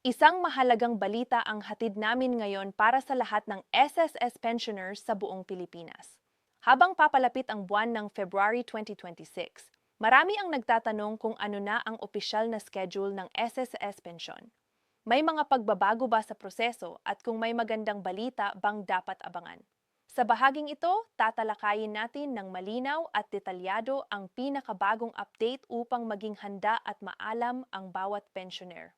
Isang mahalagang balita ang hatid namin ngayon para sa lahat ng SSS pensioners sa buong Pilipinas. Habang papalapit ang buwan ng February 2026, marami ang nagtatanong kung ano na ang opisyal na schedule ng SSS pension. May mga pagbabago ba sa proseso at kung may magandang balita bang dapat abangan? Sa bahaging ito, tatalakayin natin ng malinaw at detalyado ang pinakabagong update upang maging handa at maalam ang bawat pensioner.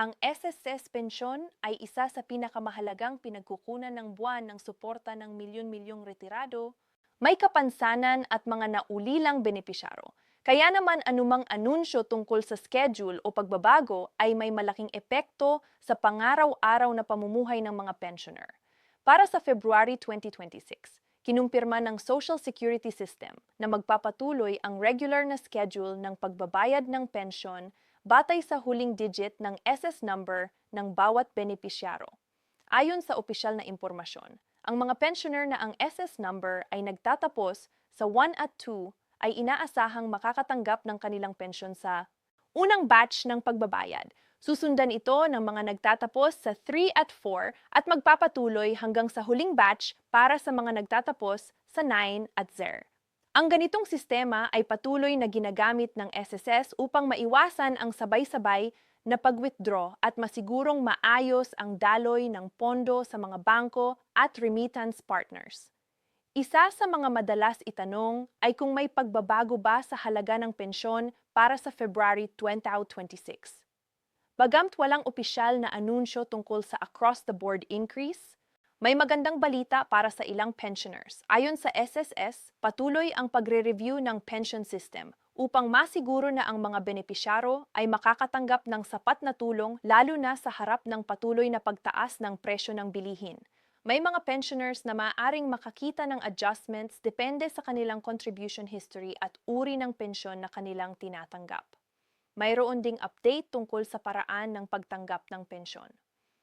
Ang SSS pensyon ay isa sa pinakamahalagang pinagkukunan ng buwan ng suporta ng milyon-milyong retirado, may kapansanan at mga naulilang benepisyaro. Kaya naman anumang anunsyo tungkol sa schedule o pagbabago ay may malaking epekto sa pangaraw-araw na pamumuhay ng mga pensioner. Para sa February 2026, kinumpirma ng Social Security System na magpapatuloy ang regular na schedule ng pagbabayad ng pensyon batay sa huling digit ng SS number ng bawat benepisyaro. Ayon sa opisyal na impormasyon, ang mga pensioner na ang SS number ay nagtatapos sa 1 at 2 ay inaasahang makakatanggap ng kanilang pensyon sa unang batch ng pagbabayad. Susundan ito ng mga nagtatapos sa 3 at 4 at magpapatuloy hanggang sa huling batch para sa mga nagtatapos sa 9 at 0. Ang ganitong sistema ay patuloy na ginagamit ng SSS upang maiwasan ang sabay-sabay na pag-withdraw at masigurong maayos ang daloy ng pondo sa mga bangko at remittance partners. Isa sa mga madalas itanong ay kung may pagbabago ba sa halaga ng pensyon para sa February 2026. Bagamat walang opisyal na anunsyo tungkol sa across-the-board increase, may magandang balita para sa ilang pensioners. Ayon sa SSS, patuloy ang pagre-review ng pension system upang masiguro na ang mga benepisyaro ay makakatanggap ng sapat na tulong lalo na sa harap ng patuloy na pagtaas ng presyo ng bilihin. May mga pensioners na maaaring makakita ng adjustments depende sa kanilang contribution history at uri ng pensyon na kanilang tinatanggap. Mayroon ding update tungkol sa paraan ng pagtanggap ng pensyon.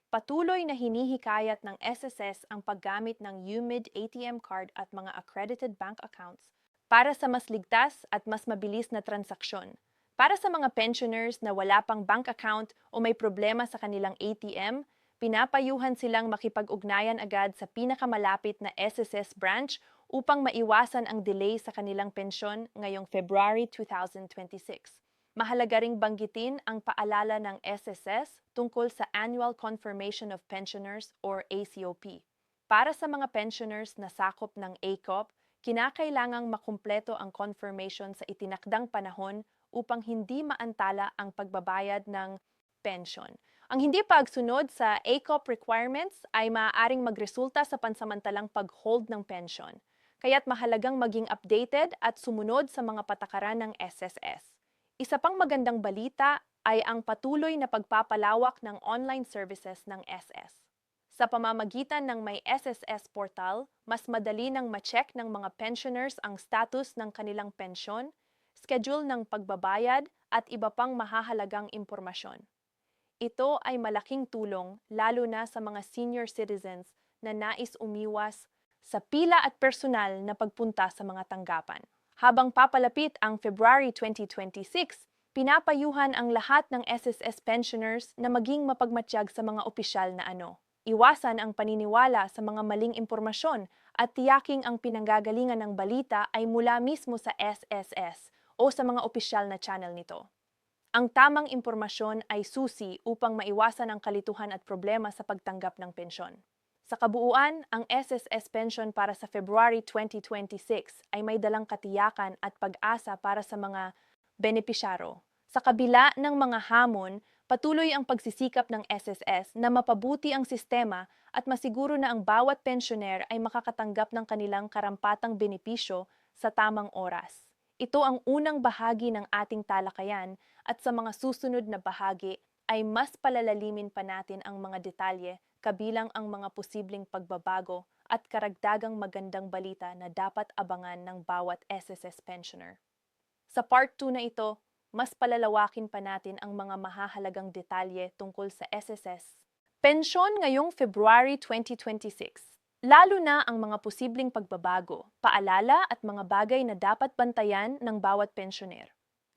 Patuloy na hinihikayat ng SSS ang paggamit ng UMID ATM card at mga accredited bank accounts para sa mas ligtas at mas mabilis na transaksyon. Para sa mga pensioners na wala pang bank account o may problema sa kanilang ATM, pinapayuhan silang makipag-ugnayan agad sa pinakamalapit na SSS branch upang maiwasan ang delay sa kanilang pensyon ngayong February 2026. Mahalaga ring banggitin ang paalala ng SSS tungkol sa Annual Confirmation of Pensioners or ACOP. Para sa mga pensioners na sakop ng ACOP, kinakailangang makumpleto ang confirmation sa itinakdang panahon upang hindi maantala ang pagbabayad ng pension. Ang hindi pagsunod sa ACOP requirements ay maaaring magresulta sa pansamantalang pag-hold ng pension. Kaya't mahalagang maging updated at sumunod sa mga patakaran ng SSS. Isa pang magandang balita ay ang patuloy na pagpapalawak ng online services ng SS. Sa pamamagitan ng may SSS portal, mas madali nang ma-check ng mga pensioners ang status ng kanilang pensyon, schedule ng pagbabayad at iba pang mahahalagang impormasyon. Ito ay malaking tulong lalo na sa mga senior citizens na nais umiwas sa pila at personal na pagpunta sa mga tanggapan. Habang papalapit ang February 2026, pinapayuhan ang lahat ng SSS pensioners na maging mapagmatyag sa mga opisyal na ano. Iwasan ang paniniwala sa mga maling impormasyon at tiyaking ang pinanggagalingan ng balita ay mula mismo sa SSS o sa mga opisyal na channel nito. Ang tamang impormasyon ay susi upang maiwasan ang kalituhan at problema sa pagtanggap ng pensyon. Sa kabuuan, ang SSS pension para sa February 2026 ay may dalang katiyakan at pag-asa para sa mga benepisyaro. Sa kabila ng mga hamon, patuloy ang pagsisikap ng SSS na mapabuti ang sistema at masiguro na ang bawat pensyoner ay makakatanggap ng kanilang karampatang benepisyo sa tamang oras. Ito ang unang bahagi ng ating talakayan at sa mga susunod na bahagi ay mas palalalimin pa natin ang mga detalye kabilang ang mga posibleng pagbabago at karagdagang magandang balita na dapat abangan ng bawat SSS pensioner. Sa part 2 na ito, mas palalawakin pa natin ang mga mahahalagang detalye tungkol sa SSS. Pensyon ngayong February 2026. Lalo na ang mga posibleng pagbabago, paalala at mga bagay na dapat bantayan ng bawat pensioner.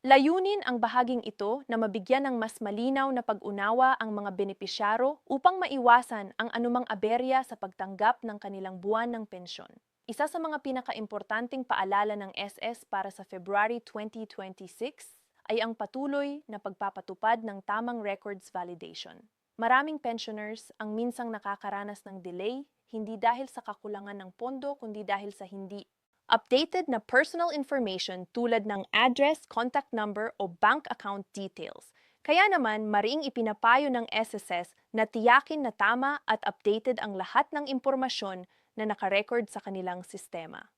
Layunin ang bahaging ito na mabigyan ng mas malinaw na pag-unawa ang mga benepisyaro upang maiwasan ang anumang aberya sa pagtanggap ng kanilang buwan ng pensyon. Isa sa mga pinakaimportanteng paalala ng SS para sa February 2026 ay ang patuloy na pagpapatupad ng tamang records validation. Maraming pensioners ang minsang nakakaranas ng delay, hindi dahil sa kakulangan ng pondo kundi dahil sa hindi updated na personal information tulad ng address, contact number o bank account details. Kaya naman, mariing ipinapayo ng SSS na tiyakin na tama at updated ang lahat ng impormasyon na nakarecord sa kanilang sistema.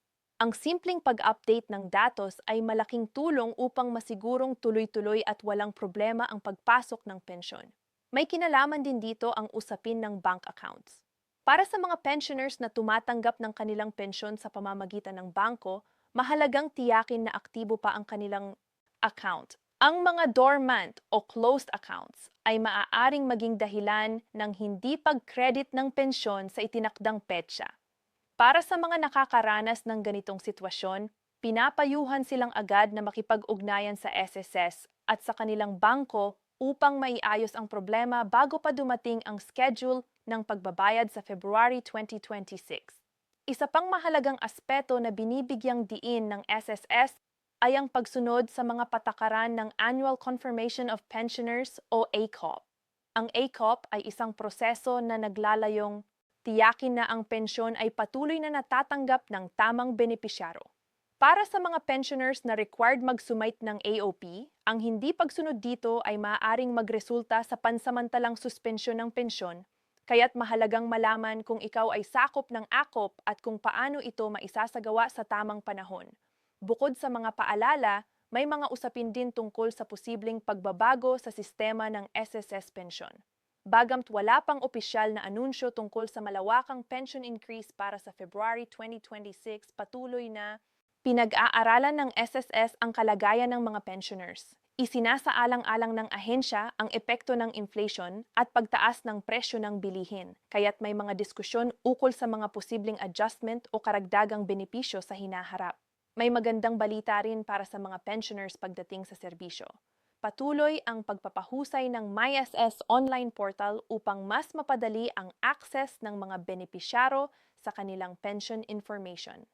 Ang simpleng pag-update ng datos ay malaking tulong upang masigurong tuloy-tuloy at walang problema ang pagpasok ng pensyon. May kinalaman din dito ang usapin ng bank accounts. Para sa mga pensioners na tumatanggap ng kanilang pensyon sa pamamagitan ng bangko, mahalagang tiyakin na aktibo pa ang kanilang account. Ang mga dormant o closed accounts ay maaaring maging dahilan ng hindi pag-credit ng pensyon sa itinakdang petsa. Para sa mga nakakaranas ng ganitong sitwasyon, pinapayuhan silang agad na makipag-ugnayan sa SSS at sa kanilang bangko upang maiayos ang problema bago pa dumating ang schedule ng pagbabayad sa February 2026. Isa pang mahalagang aspeto na binibigyang diin ng SSS ay ang pagsunod sa mga patakaran ng Annual Confirmation of Pensioners o ACOP. Ang ACOP ay isang proseso na naglalayong tiyakin na ang pensyon ay patuloy na natatanggap ng tamang benepisyaro. Para sa mga pensioners na required mag-sumite ng AOP, ang hindi pagsunod dito ay maaaring magresulta sa pansamantalang suspensyon ng pensyon, kaya't mahalagang malaman kung ikaw ay sakop ng ACOP at kung paano ito maisasagawa sa tamang panahon. Bukod sa mga paalala, may mga usapin din tungkol sa posibleng pagbabago sa sistema ng SSS pensyon. Bagamat wala pang opisyal na anunsyo tungkol sa malawakang pension increase para sa February 2026, patuloy na pinag-aaralan ng SSS ang kalagayan ng mga pensioners. Isinasaalang-alang ng ahensya ang epekto ng inflation at pagtaas ng presyo ng bilihin, kaya't may mga diskusyon ukol sa mga posibleng adjustment o karagdagang benepisyo sa hinaharap. May magandang balita rin para sa mga pensioners pagdating sa serbisyo. Patuloy ang pagpapahusay ng MySS online portal upang mas mapadali ang access ng mga benepisyaro sa kanilang pension information.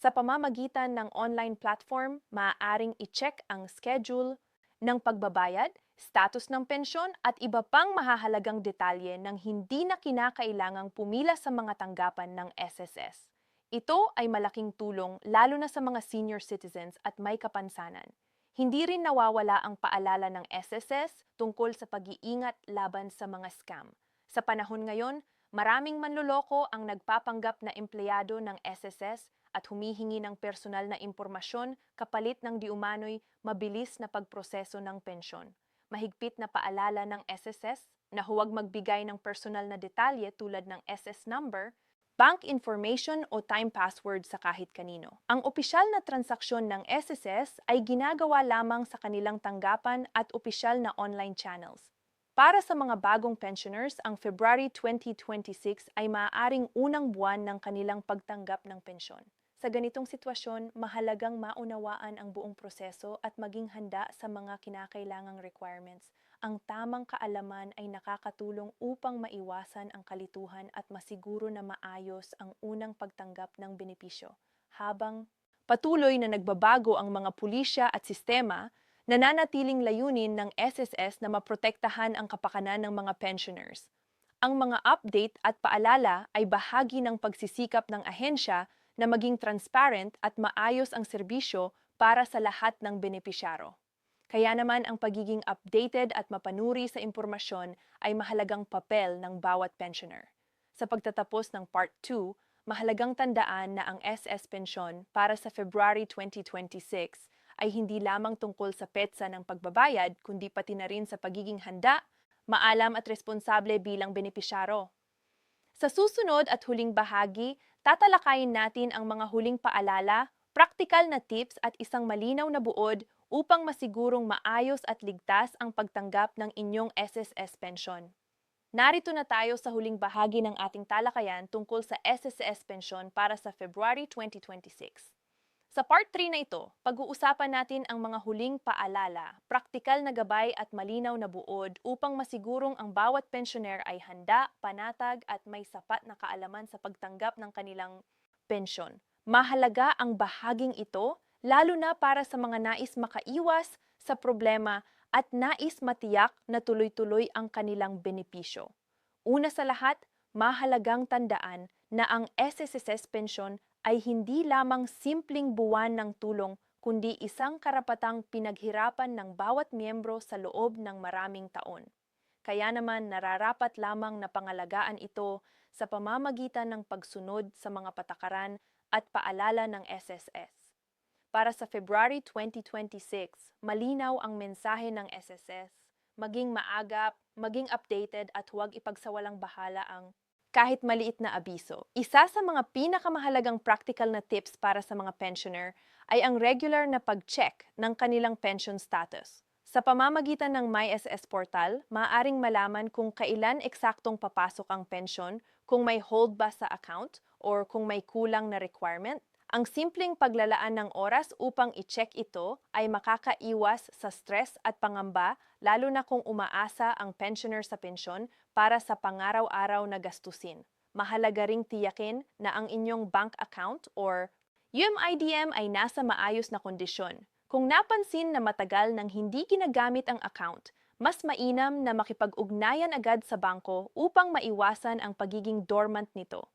Sa pamamagitan ng online platform, maaaring i-check ang schedule ng pagbabayad, status ng pensyon at iba pang mahahalagang detalye nang hindi na kinakailangang pumila sa mga tanggapan ng SSS. Ito ay malaking tulong lalo na sa mga senior citizens at may kapansanan. Hindi rin nawawala ang paalala ng SSS tungkol sa pag-iingat laban sa mga scam. Sa panahon ngayon, maraming manloloko ang nagpapanggap na empleyado ng SSS at humihingi ng personal na impormasyon kapalit ng diumano'y mabilis na pagproseso ng pensyon. Mahigpit na paalala ng SSS na huwag magbigay ng personal na detalye tulad ng SS number, bank information o time password sa kahit kanino. Ang opisyal na transaksyon ng SSS ay ginagawa lamang sa kanilang tanggapan at opisyal na online channels. Para sa mga bagong pensioners, ang February 2026 ay maaaring unang buwan ng kanilang pagtanggap ng pensyon. Sa ganitong sitwasyon, mahalagang maunawaan ang buong proseso at maging handa sa mga kinakailangang requirements. Ang tamang kaalaman ay nakakatulong upang maiwasan ang kalituhan at masiguro na maayos ang unang pagtanggap ng benepisyo. Habang patuloy na nagbabago ang mga pulisya at sistema, nananatiling layunin ng SSS na maprotektahan ang kapakanan ng mga pensioners. Ang mga update at paalala ay bahagi ng pagsisikap ng ahensya na maging transparent at maayos ang serbisyo para sa lahat ng benepisyaro. Kaya naman ang pagiging updated at mapanuri sa impormasyon ay mahalagang papel ng bawat pensioner. Sa pagtatapos ng Part 2, mahalagang tandaan na ang SS Pensyon para sa February 2026 ay hindi lamang tungkol sa petsa ng pagbabayad kundi pati na rin sa pagiging handa, maalam at responsable bilang benepisyaro. Sa susunod at huling bahagi, tatalakayin natin ang mga huling paalala, praktikal na tips at isang malinaw na buod upang masigurong maayos at ligtas ang pagtanggap ng inyong SSS pensyon. Narito na tayo sa huling bahagi ng ating talakayan tungkol sa SSS pensyon para sa February 2026. Sa part 3 na ito, pag-uusapan natin ang mga huling paalala, praktikal na gabay at malinaw na buod upang masigurong ang bawat pensioner ay handa, panatag at may sapat na kaalaman sa pagtanggap ng kanilang pensyon. Mahalaga ang bahaging ito, lalo na para sa mga nais makaiwas sa problema at nais matiyak na tuloy-tuloy ang kanilang benepisyo. Una sa lahat, mahalagang tandaan na ang SSS pensyon ay hindi lamang simpleng buwan ng tulong kundi isang karapatang pinaghirapan ng bawat miyembro sa loob ng maraming taon. Kaya naman nararapat lamang na pangalagaan ito sa pamamagitan ng pagsunod sa mga patakaran at paalala ng SSS. Para sa February 2026, malinaw ang mensahe ng SSS. Maging maagap, maging updated at huwag ipagsawalang bahala ang kahit maliit na abiso. Isa sa mga pinakamahalagang practical na tips para sa mga pensioner ay ang regular na pag-check ng kanilang pension status. Sa pamamagitan ng MySS portal, maaaring malaman kung kailan eksaktong papasok ang pensyon, kung may hold ba sa account, or kung may kulang na requirement. Ang simpleng paglalaan ng oras upang i-check ito ay makakaiwas sa stress at pangamba, lalo na kung umaasa ang pensioner sa pensyon para sa pangaraw-araw na gastusin. Mahalaga ring tiyakin na ang inyong bank account or UMIDM ay nasa maayos na kondisyon. Kung napansin na matagal nang hindi ginagamit ang account, mas mainam na makipag-ugnayan agad sa bangko upang maiwasan ang pagiging dormant nito.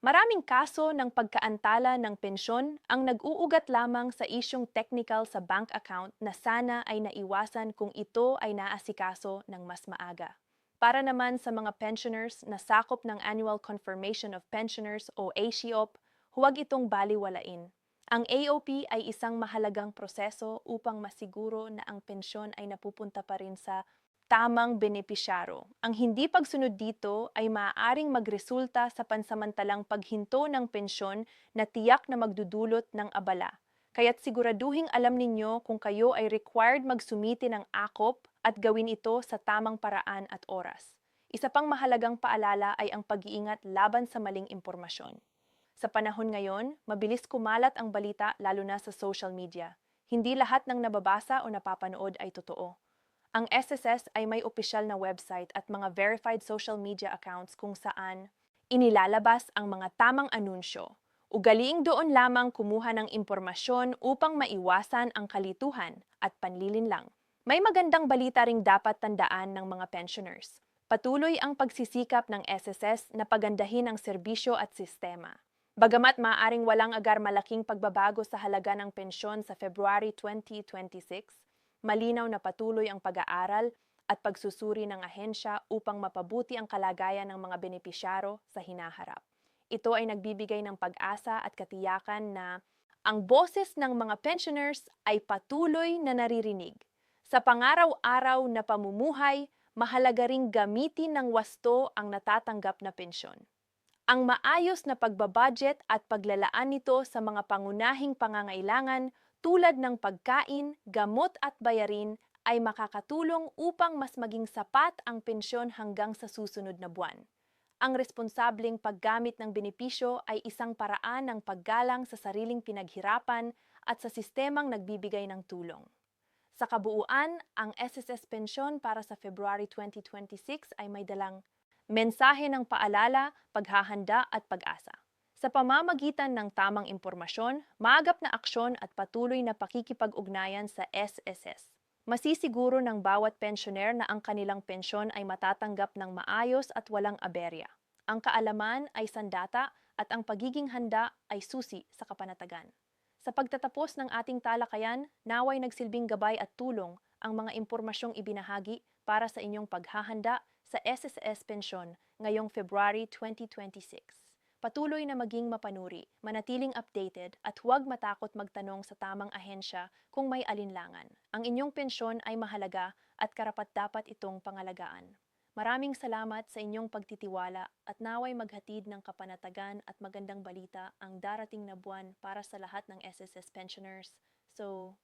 Maraming kaso ng pagkaantala ng pensyon ang nag-uugat lamang sa isyong technical sa bank account na sana ay naiwasan kung ito ay naasikaso ng mas maaga. Para naman sa mga pensioners na sakop ng Annual Confirmation of Pensioners o ACOP, huwag itong baliwalain. Ang AOP ay isang mahalagang proseso upang masiguro na ang pensyon ay napupunta pa rin sa tamang benepisyaro. Ang hindi pagsunod dito ay maaaring magresulta sa pansamantalang paghinto ng pensyon na tiyak na magdudulot ng abala. Kaya't siguraduhing alam ninyo kung kayo ay required magsumiti ng AKOP at gawin ito sa tamang paraan at oras. Isa pang mahalagang paalala ay ang pag-iingat laban sa maling impormasyon. Sa panahon ngayon, mabilis kumalat ang balita lalo na sa social media. Hindi lahat ng nababasa o napapanood ay totoo. Ang SSS ay may opisyal na website at mga verified social media accounts kung saan inilalabas ang mga tamang anunsyo. Ugaliing doon lamang kumuha ng impormasyon upang maiwasan ang kalituhan at panlilinlang. May magandang balita ring dapat tandaan ng mga pensioners. Patuloy ang pagsisikap ng SSS na pagandahin ang serbisyo at sistema. Bagamat maaaring walang agar malaking pagbabago sa halaga ng pensyon sa February 2026, malinaw na patuloy ang pag-aaral at pagsusuri ng ahensya upang mapabuti ang kalagayan ng mga benepisyaro sa hinaharap. Ito ay nagbibigay ng pag-asa at katiyakan na ang boses ng mga pensioners ay patuloy na naririnig. Sa pangaraw-araw na pamumuhay, mahalaga ring gamitin ng wasto ang natatanggap na pensyon. Ang maayos na pagbabudget at paglalaan nito sa mga pangunahing pangangailangan tulad ng pagkain, gamot at bayarin ay makakatulong upang mas maging sapat ang pensyon hanggang sa susunod na buwan. Ang responsableng paggamit ng benepisyo ay isang paraan ng paggalang sa sariling pinaghirapan at sa sistemang nagbibigay ng tulong. Sa kabuuan, ang SSS pensyon para sa February 2026 ay may dalang mensahe ng paalala, paghahanda at pag-asa. Sa pamamagitan ng tamang impormasyon, maagap na aksyon at patuloy na pakikipag-ugnayan sa SSS, masisiguro ng bawat pensioner na ang kanilang pensyon ay matatanggap ng maayos at walang aberya. Ang kaalaman ay sandata at ang pagiging handa ay susi sa kapanatagan. Sa pagtatapos ng ating talakayan, naway nagsilbing gabay at tulong ang mga impormasyong ibinahagi para sa inyong paghahanda sa SSS pensyon ngayong February 2026. Patuloy na maging mapanuri, manatiling updated at huwag matakot magtanong sa tamang ahensya kung may alinlangan. Ang inyong pensyon ay mahalaga at karapat-dapat itong pangalagaan. Maraming salamat sa inyong pagtitiwala at naway maghatid ng kapanatagan at magandang balita ang darating na buwan para sa lahat ng SSS pensioners. So,